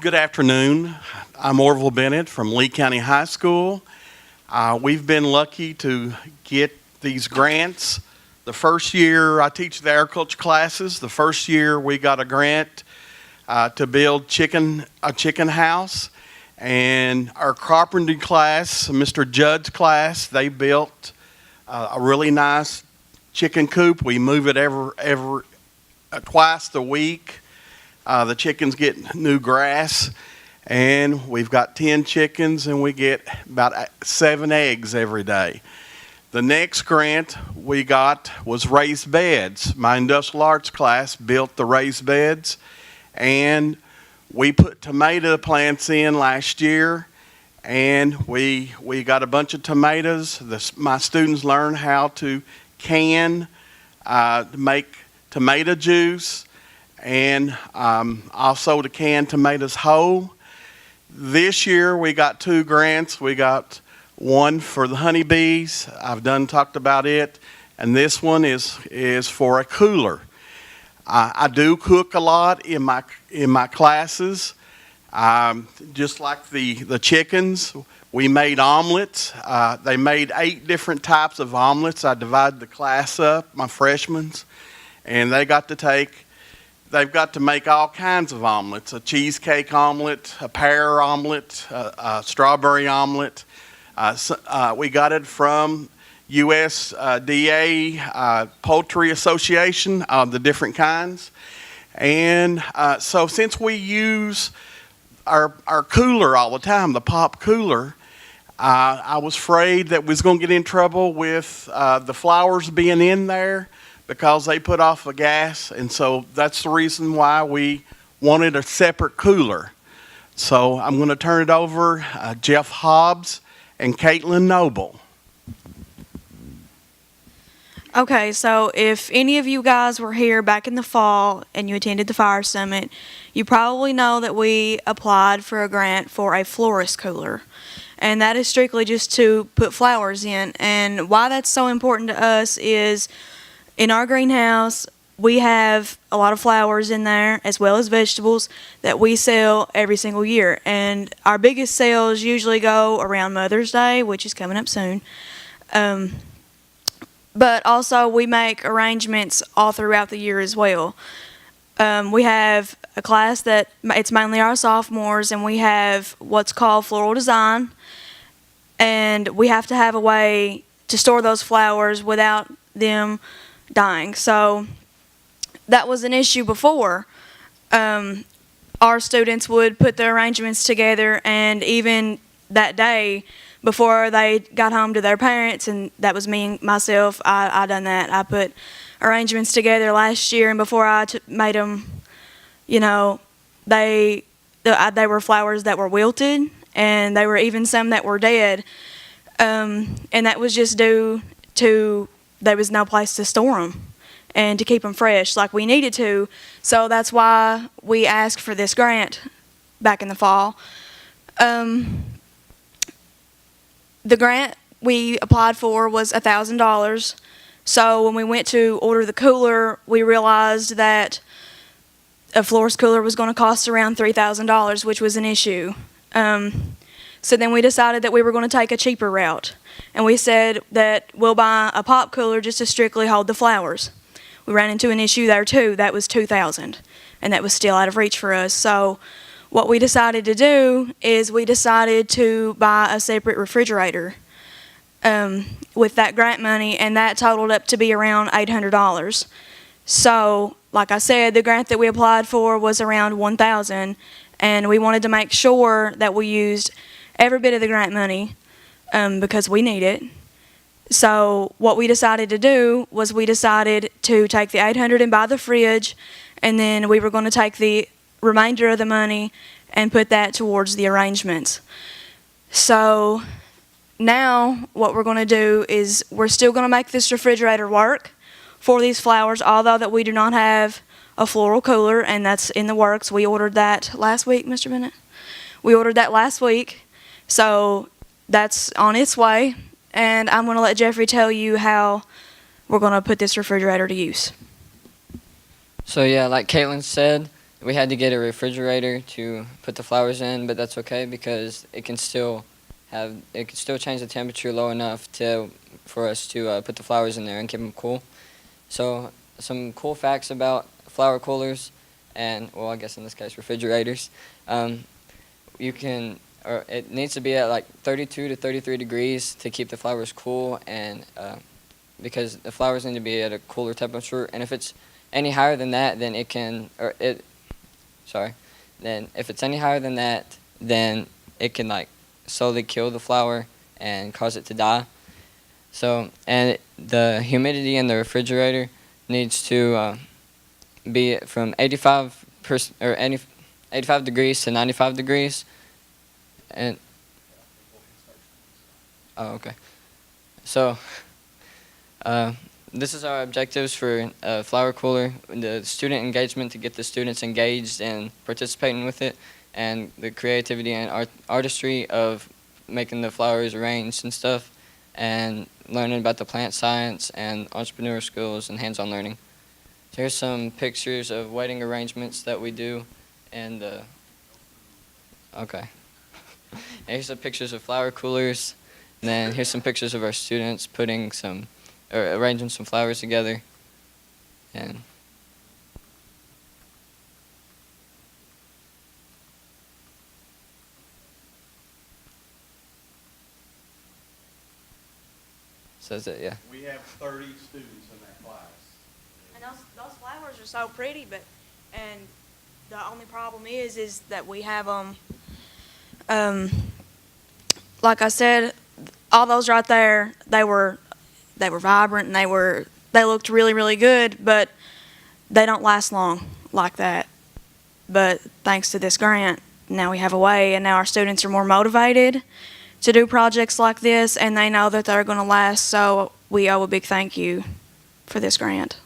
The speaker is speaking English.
Good afternoon. I'm Orville Bennett from Lee County High School. We've been lucky to get these grants. The first year I teach the agriculture classes, the first year we got a grant to build a chicken house. And our carpentry class, Mr. Judd's class, they built a really nice chicken coop. We move it every twice a week. The chickens get new grass, and we've got 10 chickens, and we get about 7 eggs every day. The next grant we got was raised beds. My industrial arts class built the raised beds, and we put tomato plants in last year, and we got a bunch of tomatoes. My students learned how to can, make tomato juice, and also to can tomatoes whole. This year we got 2 grants. We got one for the honeybees. I've talked about it, and this one is for a cooler. I do cook a lot in my classes. Just like the chickens, we made omelets. They made 8 different types of omelets. I divided the class up, my freshmen, and they've got to make all kinds of omelets: a cheesecake omelet, a pear omelet, a strawberry omelet. We got it from USDA Poultry Association, the different kinds. And so since we use our cooler all the time, the pop cooler, I was afraid that we was going to get in trouble with the flowers being in there, because they put off a gas, and so that's the reason why we wanted a separate cooler. So I'm going to turn it over Jeff Hobbs and Caitlin Noble. Okay, so if any of you guys were here back in the fall and you attended the Fire Summit, you probably know that we applied for a grant for a florist cooler. And that is strictly just to put flowers in. And why that's so important to us is, in our greenhouse, we have a lot of flowers in there, as well as vegetables, that we sell every single year. And our biggest sales usually go around Mother's Day, which is coming up soon. But also we make arrangements all throughout the year as well. We have a class that it's mainly our sophomores, and we have what's called floral design. And we have to have a way to store those flowers without them dying. So that was an issue before. Our students would put the arrangements together, and even that day before they got home to their parents, and that was me and myself, I done that. I put arrangements together last year, and before I made them, they were flowers that were wilted, and they were even some that were dead, and that was just due to there was no place to store them and to keep them fresh like we needed to. So that's why we asked for this grant back in the fall. The grant we applied for was $1,000. So when we went to order the cooler, we realized that a florist cooler was going to cost around $3,000, which was an issue. So then we decided that we were going to take a cheaper route. And we said that we'll buy a pop cooler just to strictly hold the flowers. We ran into an issue there too. That was $2,000, and that was still out of reach for us. So what we decided to do is we decided to buy a separate refrigerator with that grant money, and that totaled up to be around $800. So, like I said, the grant that we applied for was around $1,000, and we wanted to make sure that we used every bit of the grant money because we need it. So what we decided to do was we decided to take the $800 and buy the fridge, and then we were going to take the remainder of the money and put that towards the arrangements. So now what we're going to do is we're still going to make this refrigerator work for these flowers, although that we do not have a floral cooler, and that's in the works. We ordered that last week, Mr. Bennett. We ordered that last week, so that's on its way. And I'm going to let Jeffrey tell you how we're going to put this refrigerator to use. So yeah, like Caitlin said, we had to get a refrigerator to put the flowers in, but that's okay because it can still change the temperature low enough for us to put the flowers in there and keep them cool. So some cool facts about flower coolers, and well, I guess in this case refrigerators. It needs to be at like 32 to 33 degrees to keep the flowers cool, and because the flowers need to be at a cooler temperature. And if it's any higher than that, then then if it's any higher than that, then it can like slowly kill the flower and cause it to die. So, and the humidity in the refrigerator needs to be from 85 degrees to 95 degrees. And oh, okay. So, this is our objectives for flower cooler: the student engagement to get the students engaged and participating with it, and the creativity and artistry of making the flowers arranged and stuff, and learning about the plant science and entrepreneur skills and hands-on learning. So here's some pictures of wedding arrangements that we do, and okay. Here's some pictures of flower coolers, and then here's some pictures of our students arranging some flowers together, and says it, yeah. We have 30 students in that class. And those flowers are so pretty, and the only problem is that we have like I said, all those right there, they were vibrant and they looked really, really good, but they don't last long like that. But thanks to this grant, now we have a way, and now our students are more motivated to do projects like this, and they know that they're going to last. So we owe a big thank you for this grant.